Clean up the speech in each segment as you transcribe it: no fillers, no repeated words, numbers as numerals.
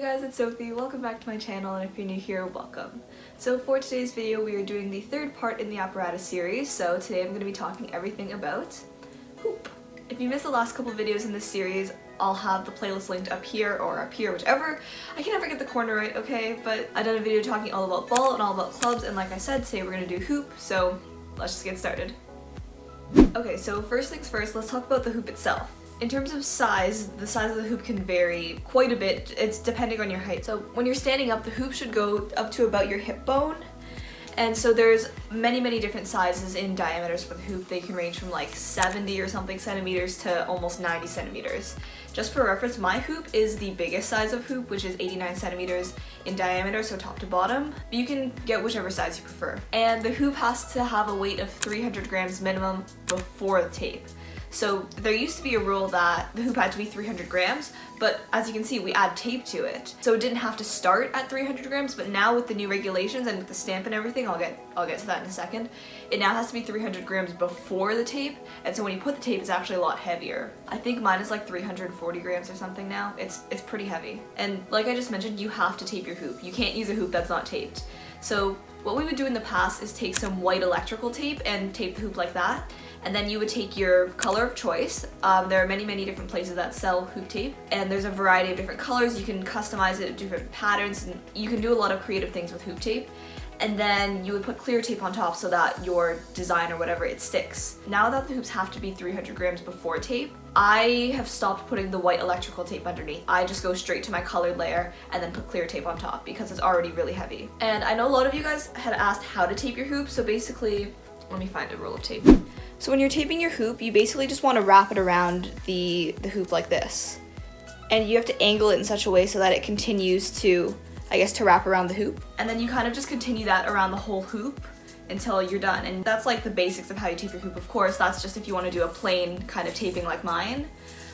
Hey guys, it's Sophie. Welcome back to my channel, and if you're new here, welcome. So for today's video, we are doing the third part in the apparatus series, so today I'm going to be talking everything about hoop. If you missed the last couple videos in this series, I'll have the playlist linked up here or up here, whichever. I can never get the corner right, okay? But I did a video talking all about ball and all about clubs, and like I said, today we're going to do hoop, so let's just get started. Okay, so first things first, let's talk about the hoop itself. In terms of size, the size of the hoop can vary quite a bit. It's depending on your height. So when you're standing up, the hoop should go up to about your hip bone. And so there's many different sizes in diameters for the hoop. They can range from like 70 or something centimeters to almost 90 centimeters. Just for reference, my hoop is the biggest size of hoop, which is 89 centimeters in diameter, so top to bottom. But you can get whichever size you prefer. And the hoop has to have a weight of 300 grams minimum before the tape. So there used to be a rule that the hoop had to be 300 grams, but as you can see, we add tape to it. So it didn't have to start at 300 grams, but now with the new regulations and with the stamp and everything, I'll get to that in a second, it now has to be 300 grams before the tape, and so when you put the tape, it's actually a lot heavier. I think mine is like 340 grams or something now. It's pretty heavy. And like I just mentioned, you have to tape your hoop. You can't use a hoop that's not taped. So what we would do in the past is take some white electrical tape and tape the hoop like that. And then you would take your color of choice. There are many different places that sell hoop tape, and there's a variety of different colors. You can customize it, different patterns, and you can do a lot of creative things with hoop tape. And then you would put clear tape on top so that your design or whatever, it sticks. Now that the hoops have to be 300 grams before tape, I have stopped putting the white electrical tape underneath. I just go straight to my colored layer and then put clear tape on top because it's already really heavy. And I know a lot of you guys had asked how to tape your hoop, so basically, let me find a roll of tape. So when you're taping your hoop, you basically just want to wrap it around the hoop like this. And you have to angle it in such a way so that it continues to, I guess, to wrap around the hoop. And then you kind of just continue that around the whole hoop until you're done. And that's like the basics of how you tape your hoop. Of course, that's just if you want to do a plain kind of taping like mine.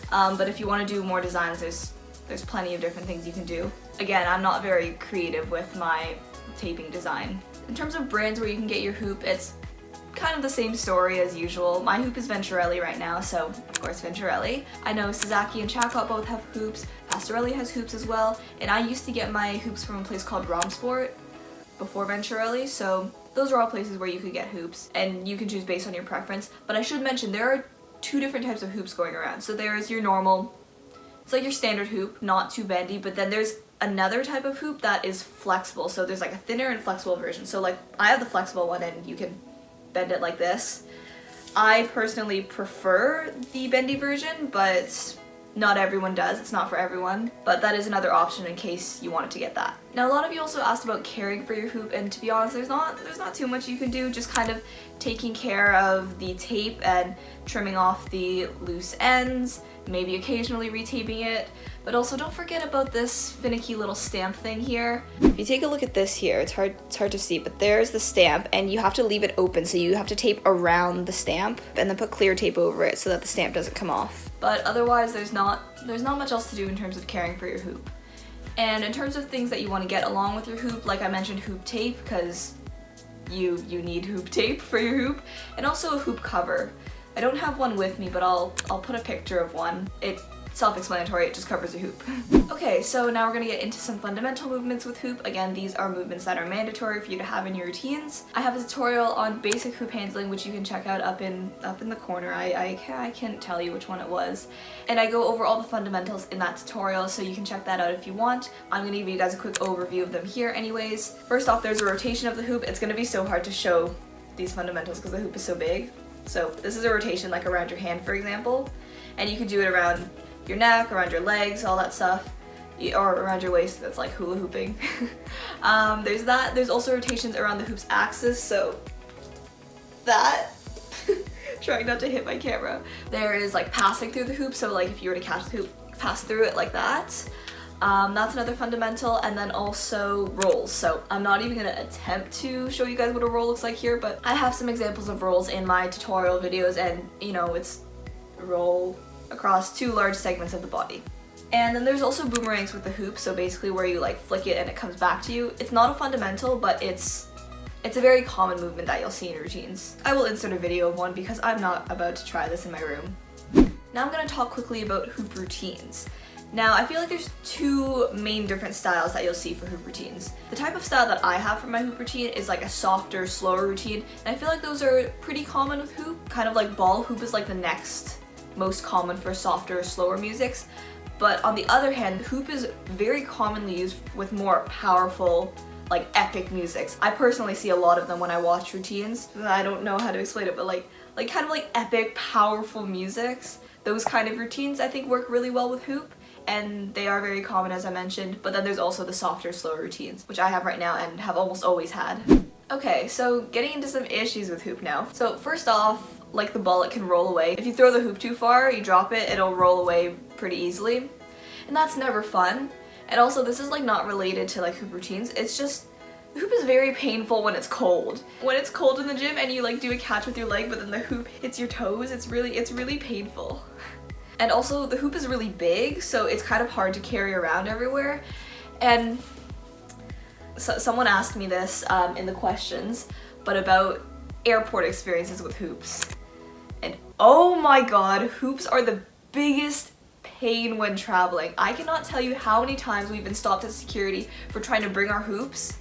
But if you want to do more designs, there's plenty of different things you can do. Again, I'm not very creative with my taping design. In terms of brands where you can get your hoop, it's kind of the same story as usual. My hoop is Venturelli right now, so of course Venturelli. I know Sasaki and Chacot both have hoops. Pastorelli has hoops as well, and I used to get my hoops from a place called Romsport before Venturelli, so those are all places where you could get hoops, and you can choose based on your preference. But I should mention there are two different types of hoops going around. So there's your normal, it's like your standard hoop, not too bendy, but then there's another type of hoop that is flexible. So there's like a thinner and flexible version. So like I have the flexible one, and you can bend it like this. I personally prefer the bendy version, but not everyone does. It's not for everyone, but that is another option in case you wanted to get that. Now, a lot of you also asked about caring for your hoop, and to be honest, there's not too much you can do. Just kind of taking care of the tape and trimming off the loose ends, maybe occasionally retaping it, but also don't forget about this finicky little stamp thing here. If you take a look at this here, it's hard to see, but there's the stamp, and you have to leave it open, so you have to tape around the stamp and then put clear tape over it so that the stamp doesn't come off. But otherwise, there's not much else to do in terms of caring for your hoop. And in terms of things that you want to get along with your hoop, like I mentioned, hoop tape, because you need hoop tape for your hoop, and also a hoop cover. I don't have one with me, but I'll put a picture of one. It's self-explanatory, it just covers a hoop. Okay, so now we're gonna get into some fundamental movements with hoop. Again, these are movements that are mandatory for you to have in your routines. I have a tutorial on basic hoop handling, which you can check out up in the corner. I can't tell you which one it was. And I go over all the fundamentals in that tutorial, so you can check that out if you want. I'm gonna give you guys a quick overview of them here anyways. First off, there's a rotation of the hoop. It's gonna be so hard to show these fundamentals because the hoop is so big. So this is a rotation like around your hand, for example, and you can do it around your neck, around your legs, all that stuff, or around your waist. That's like hula hooping. There's that. There's also rotations around the hoop's axis, so that. Trying not to hit my camera. There is like passing through the hoop, so like if you were to catch the hoop, pass through it like that. That's another fundamental, and then also rolls. So I'm not even gonna attempt to show you guys what a roll looks like here, but I have some examples of rolls in my tutorial videos, and you know, it's a roll across two large segments of the body. And then there's also boomerangs with the hoop, so basically where you like flick it and it comes back to you. It's not a fundamental, but it's a very common movement that you'll see in routines. I will insert a video of one because I'm not about to try this in my room. Now I'm going to talk quickly about hoop routines. Now, I feel like there's two main different styles that you'll see for hoop routines. The type of style that I have for my hoop routine is like a softer, slower routine, and I feel like those are pretty common with hoop. Kind of like ball, hoop is like the next most common for softer, slower musics. But on the other hand, hoop is very commonly used with more powerful, like epic musics. I personally see a lot of them when I watch routines. I don't know how to explain it, but like kind of like epic, powerful musics. Those kind of routines I think work really well with hoop, and they are very common as I mentioned. But then there's also the softer, slower routines, which I have right now and have almost always had. Okay, so getting into some issues with hoop now. So first off, like the ball, it can roll away. If you throw the hoop too far, you drop it, it'll roll away pretty easily. And that's never fun. And also, this is like not related to like hoop routines. It's just, hoop is very painful when it's cold. When it's cold in the gym and you like do a catch with your leg, but then the hoop hits your toes, it's really painful. And also, the hoop is really big, so it's kind of hard to carry around everywhere. And so, someone asked me this in the questions, but about airport experiences with hoops. And oh my god, hoops are the biggest pain when traveling. I cannot tell you how many times we've been stopped at security for trying to bring our hoops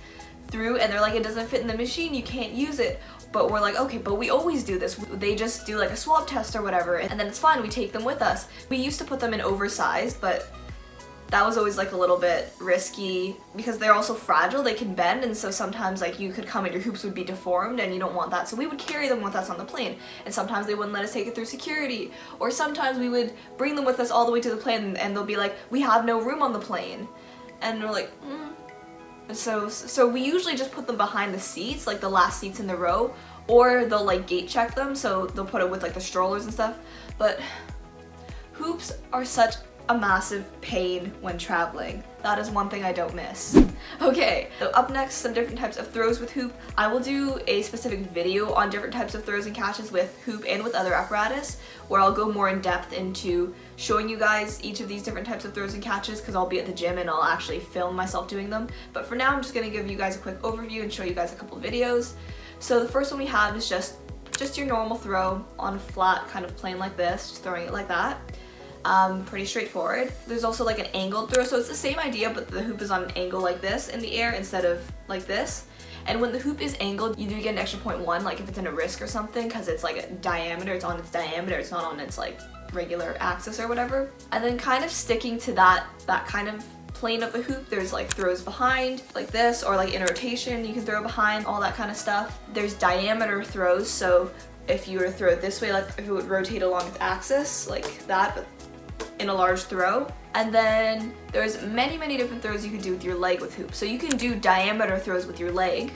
through, and they're like, it doesn't fit in the machine, you can't use it. But we're like, okay, but we always do this. They just do like a swab test or whatever, and then it's fine, we take them with us. We used to put them in oversized, but that was always like a little bit risky because they're also fragile, they can bend, and so sometimes like you could come and your hoops would be deformed and you don't want that. So we would carry them with us on the plane, and sometimes they wouldn't let us take it through security, or sometimes we would bring them with us all the way to the plane and they'll be like, we have no room on the plane. And we're like, So we usually just put them behind the seats, like the last seats in the row, or they'll like gate check them, so they'll put it with like the strollers and stuff. But hoops are such a massive pain when traveling. That is one thing I don't miss. Okay, so up next, some different types of throws with hoop. I will do a specific video on different types of throws and catches with hoop and with other apparatus, where I'll go more in depth into showing you guys each of these different types of throws and catches, because I'll be at the gym and I'll actually film myself doing them. But for now, I'm just gonna give you guys a quick overview and show you guys a couple videos. So the first one we have is just your normal throw on a flat kind of plane like this, just throwing it like that. Pretty straightforward. There's also like an angled throw, so it's the same idea, but the hoop is on an angle like this in the air instead of like this. And when the hoop is angled, you do get an extra 0.1, like if it's in a wrist or something, because it's like a diameter, it's on its diameter, it's not on its like regular axis or whatever. And then kind of sticking to that kind of plane of the hoop, there's like throws behind like this, or like in rotation you can throw behind, all that kind of stuff. There's diameter throws, so if you were to throw it this way, like if it would rotate along its axis like that, but in a large throw. And then there's many different throws you can do with your leg with hoops. So you can do diameter throws with your leg,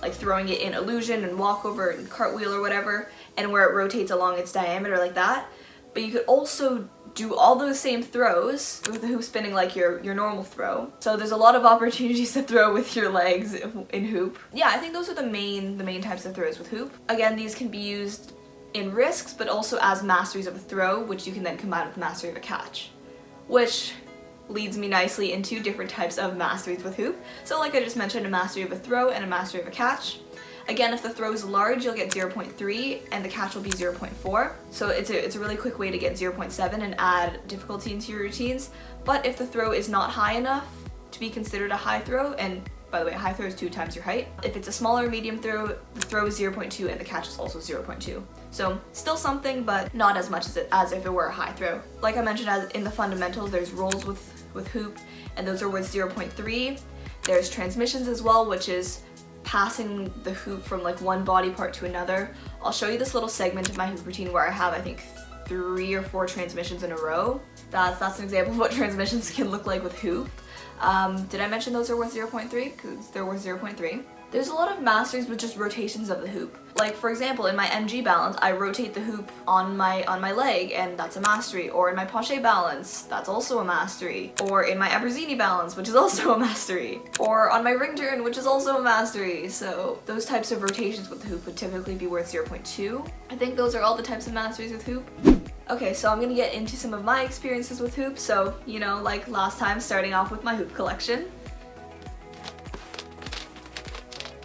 like throwing it in illusion and walkover and cartwheel or whatever, and where it rotates along its diameter like that. But you could also do all those same throws with the hoop spinning like your normal throw. So there's a lot of opportunities to throw with your legs in hoop. Yeah, I think those are the main types of throws with hoop. Again, these can be used in risks, but also as masteries of a throw, which you can then combine with mastery of a catch. Which leads me nicely into different types of masteries with hoop. So like I just mentioned, a mastery of a throw and a mastery of a catch. Again, if the throw is large, you'll get 0.3 and the catch will be 0.4. So it's a really quick way to get 0.7 and add difficulty into your routines. But if the throw is not high enough to be considered a high throw, and by the way, high throw is 2 times your height. If it's a smaller medium throw, the throw is 0.2 and the catch is also 0.2. So still something, but not as much as if it were a high throw. Like I mentioned, as in the fundamentals, there's rolls with hoop, and those are worth 0.3. There's transmissions as well, which is passing the hoop from like one body part to another. I'll show you this little segment of my hoop routine where I have, I think, 3 or 4 transmissions in a row. That's an example of what transmissions can look like with hoop. Did I mention those are worth 0.3? Because they're worth 0.3. There's a lot of masteries with just rotations of the hoop. Like for example, in my MG balance, I rotate the hoop on my leg, and that's a mastery. Or in my penché balance, that's also a mastery. Or in my Abruzzini balance, which is also a mastery. Or on my ring turn, which is also a mastery. So those types of rotations with the hoop would typically be worth 0.2. I think those are all the types of masteries with hoop. Okay, so I'm gonna get into some of my experiences with hoops. So, you know, like last time, starting off with my hoop collection.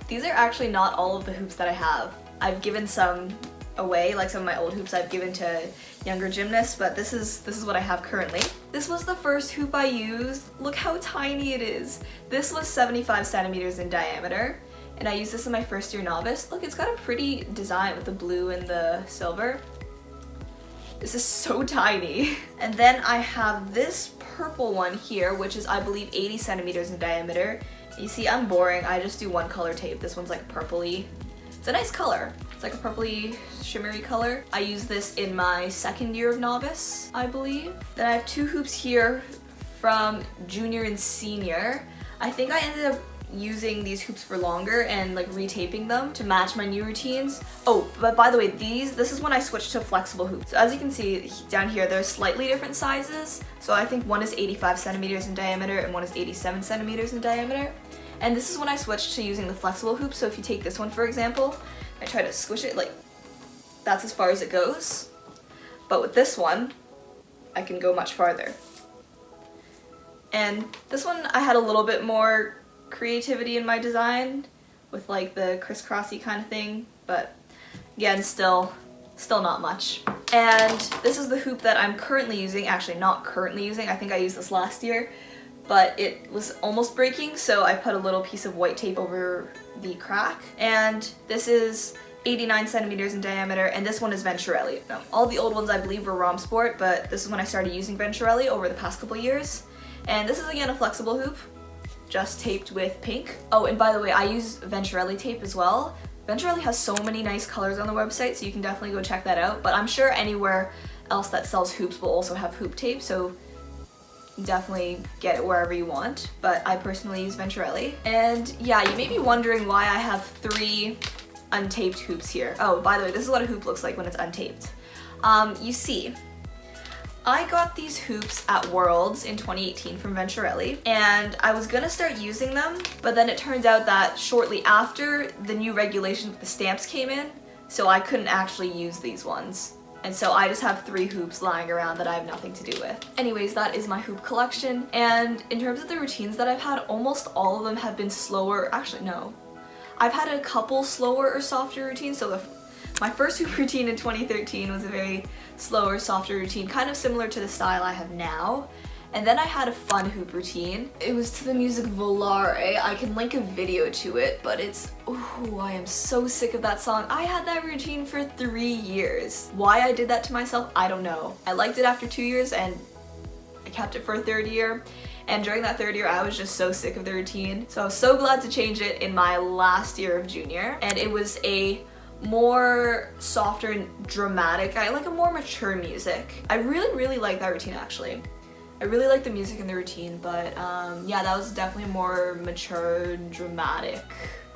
These are actually not all of the hoops that I have. I've given some away, like some of my old hoops I've given to younger gymnasts, but this is what I have currently. This was the first hoop I used. Look how tiny it is. This was 75 centimeters in diameter, and I used this in my first year novice. Look, it's got a pretty design with the blue and the silver. This is so tiny. And then I have this purple one here, which is, I believe, 80 centimeters in diameter. You see, I'm boring. I just do one color tape. This one's like purpley. It's a nice color. It's like a purpley shimmery color. I use this in my second year of novice, I believe. Then I have two hoops here from junior and senior. I think I ended up using these hoops for longer and like retaping them to match my new routines. Oh, but by the way, this is when I switched to flexible hoops. So as you can see down here, they're slightly different sizes. So I think one is 85 centimeters in diameter and one is 87 centimeters in diameter. And this is when I switched to using the flexible hoops. So if you take this one, for example, I try to squish it, like that's as far as it goes. But with this one, I can go much farther. And this one, I had a little bit more creativity in my design with like the crisscrossy kind of thing, but again, still not much. And this is the hoop that I'm currently using. Actually, not currently using. I think I used this last year, but it was almost breaking, so I put a little piece of white tape over the crack. And this is 89 centimeters in diameter, and this one is Venturelli. All the old ones I believe were Rom Sport, but this is when I started using Venturelli over the past couple years. And this is again a flexible hoop, just taped with pink. Oh, and by the way, I use Venturelli tape as well. Venturelli has so many nice colors on the website, so you can definitely go check that out. But I'm sure anywhere else that sells hoops will also have hoop tape, so definitely get it wherever you want. But I personally use Venturelli. And yeah, you may be wondering why I have 3 untaped hoops here. Oh, by the way, this is what a hoop looks like when it's untaped. You see, I got these hoops at Worlds in 2018 from Venturelli, and I was gonna start using them, but then it turned out that shortly after, the new regulations with the stamps came in, so I couldn't actually use these ones. And so I just have 3 hoops lying around that I have nothing to do with. Anyways, that is my hoop collection, and in terms of the routines that I've had, almost all of them have been slower. Actually, no. I've had a couple slower or softer routines, so my first hoop routine in 2013 was a very slower, softer routine, kind of similar to the style I have now. And then I had a fun hoop routine. It was to the music Volare. I can link a video to it, but it's, ooh, I am so sick of that song. I had that routine for 3 years. Why I did that to myself, I don't know. I liked it after 2 years and I kept it for a 3rd year. And during that 3rd year, I was just so sick of the routine. So I was so glad to change it in my last year of junior. And it was a more softer and dramatic, I like a more mature music. I really like that routine actually. I really like the music in the routine, but yeah, that was definitely a more mature, dramatic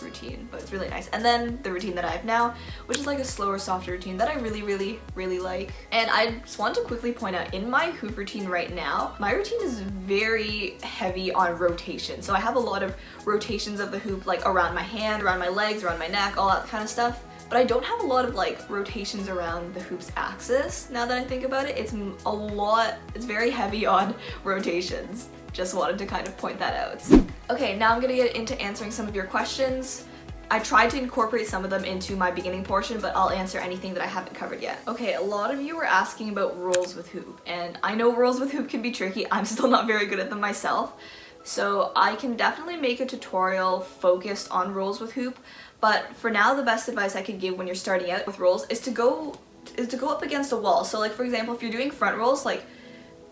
routine, but it's really nice. And then the routine that I have now, which is like a slower, softer routine that I really like. And I just want to quickly point out, in my hoop routine right now, my routine is very heavy on rotation. So I have a lot of rotations of the hoop, like around my hand, around my legs, around my neck, all that kind of stuff. But I don't have a lot of like rotations around the hoop's axis. Now that I think about it, it's very heavy on rotations. Just wanted to kind of point that out. Okay, now I'm gonna get into answering some of your questions. I tried to incorporate some of them into my beginning portion, but I'll answer anything that I haven't covered yet. Okay, a lot of you were asking about rolls with hoop, and I know rolls with hoop can be tricky. I'm still not very good at them myself. So I can definitely make a tutorial focused on rolls with hoop, but for now the best advice I could give when you're starting out with rolls is to go up against a wall. So like for example, if you're doing front rolls, like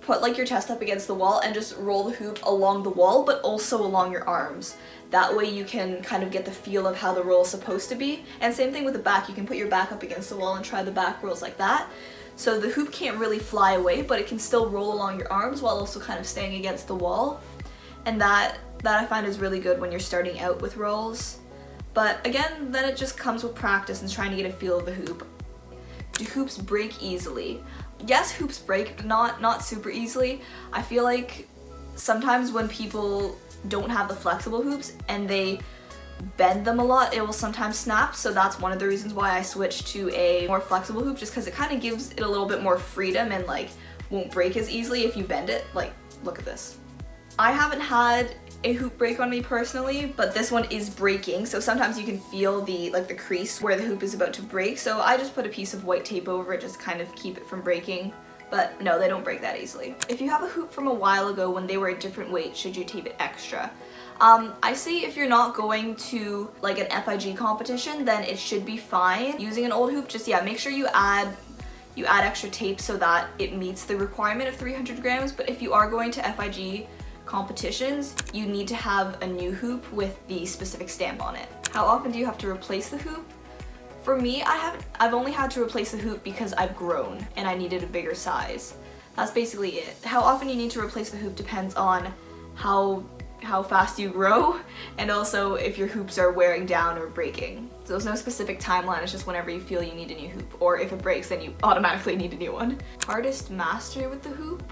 put like your chest up against the wall and just roll the hoop along the wall, but also along your arms. That way you can kind of get the feel of how the roll is supposed to be. And same thing with the back, you can put your back up against the wall and try the back rolls like that. So the hoop can't really fly away, but it can still roll along your arms while also kind of staying against the wall. And that I find is really good when you're starting out with rolls. But again, then it just comes with practice and trying to get a feel of the hoop. Do hoops break easily? Yes, hoops break, but not super easily. I feel like sometimes when people don't have the flexible hoops and they bend them a lot, it will sometimes snap. So that's one of the reasons why I switched to a more flexible hoop, just because it kind of gives it a little bit more freedom and like won't break as easily if you bend it. Like, look at this. I haven't had a hoop break on me personally, but this one is breaking, so sometimes you can feel the crease where the hoop is about to break, so I just put a piece of white tape over it just to kind of keep it from breaking. But no, they don't break that easily. If you have a hoop from a while ago when they were a different weight, should you tape it extra? I say if you're not going to like an FIG competition, then it should be fine using an old hoop. Just, yeah, make sure you add extra tape so that it meets the requirement of 300 grams. But if you are going to FIG competitions, you need to have a new hoop with the specific stamp on it. How often do you have to replace the hoop? For me, I've only had to replace the hoop because I've grown and I needed a bigger size. That's basically it. How often you need to replace the hoop depends on how fast you grow and also if your hoops are wearing down or breaking. So there's no specific timeline, it's just whenever you feel you need a new hoop, or if it breaks then you automatically need a new one. Hardest mastery with the hoop?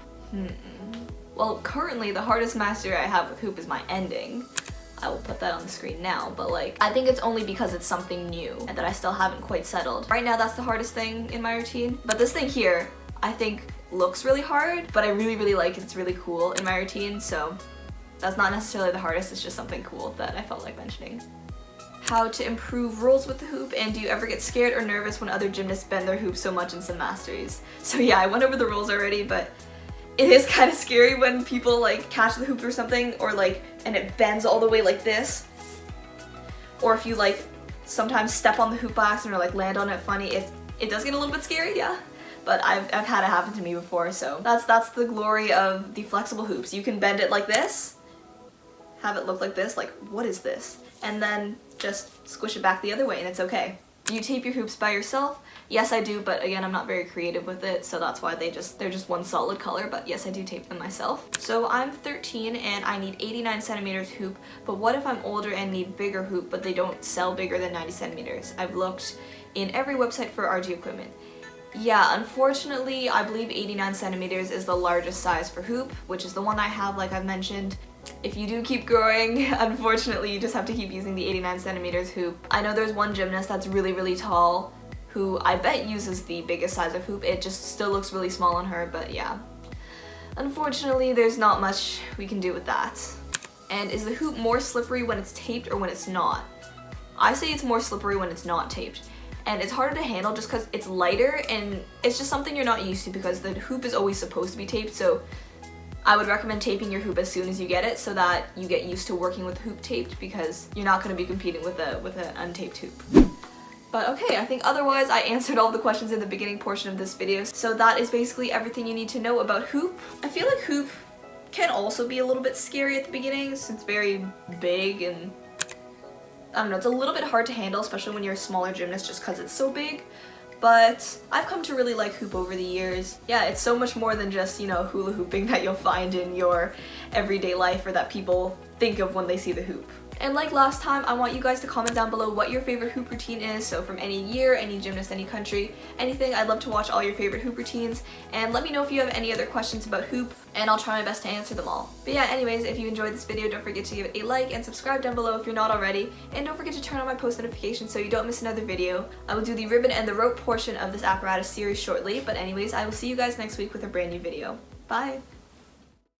Well, currently the hardest mastery I have with hoop is my ending. I will put that on the screen now, but like, I think it's only because it's something new and that I still haven't quite settled. Right now that's the hardest thing in my routine, but this thing here I think looks really hard, but I really like it. It's really cool in my routine, so that's not necessarily the hardest, it's just something cool that I felt like mentioning. How to improve rolls with the hoop, and do you ever get scared or nervous when other gymnasts bend their hoops so much in some masteries? So yeah, I went over the rolls already, but it is kind of scary when people like catch the hoop or something, or like, and it bends all the way like this. Or if you like sometimes step on the hoop by accident or like land on it funny, it does get a little bit scary, yeah. But I've had it happen to me before, so that's the glory of the flexible hoops. You can bend it like this, have it look like this, like what is this? And then just squish it back the other way and it's okay. Do you tape your hoops by yourself? Yes, I do, but again, I'm not very creative with it, so that's why they're just one solid color, but yes, I do tape them myself. So I'm 13 and I need 89 centimeters hoop, but what if I'm older and need bigger hoop, but they don't sell bigger than 90 centimeters? I've looked in every website for RG equipment. Yeah, unfortunately, I believe 89 centimeters is the largest size for hoop, which is the one I have, like I've mentioned. If you do keep growing, unfortunately, you just have to keep using the 89 centimeters hoop. I know there's one gymnast that's really tall who I bet uses the biggest size of hoop. It just still looks really small on her, but yeah. Unfortunately, there's not much we can do with that. And is the hoop more slippery when it's taped or when it's not? I say it's more slippery when it's not taped. And it's harder to handle just because it's lighter and it's just something you're not used to because the hoop is always supposed to be taped, so I would recommend taping your hoop as soon as you get it so that you get used to working with hoop taped, because you're not going to be competing with an untaped hoop. But okay, I think otherwise I answered all the questions in the beginning portion of this video, so that is basically everything you need to know about hoop. I feel like hoop can also be a little bit scary at the beginning since it's very big and I don't know, it's a little bit hard to handle, especially when you're a smaller gymnast just because it's so big. But I've come to really like hoop over the years. Yeah, it's so much more than just, you know, hula hooping that you'll find in your everyday life or that people think of when they see the hoop. And like last time, I want you guys to comment down below what your favorite hoop routine is. So from any year, any gymnast, any country, anything. I'd love to watch all your favorite hoop routines. And let me know if you have any other questions about hoop, and I'll try my best to answer them all. But yeah, anyways, if you enjoyed this video, don't forget to give it a like and subscribe down below if you're not already. And don't forget to turn on my post notifications so you don't miss another video. I will do the ribbon and the rope portion of this apparatus series shortly. But anyways, I will see you guys next week with a brand new video. Bye!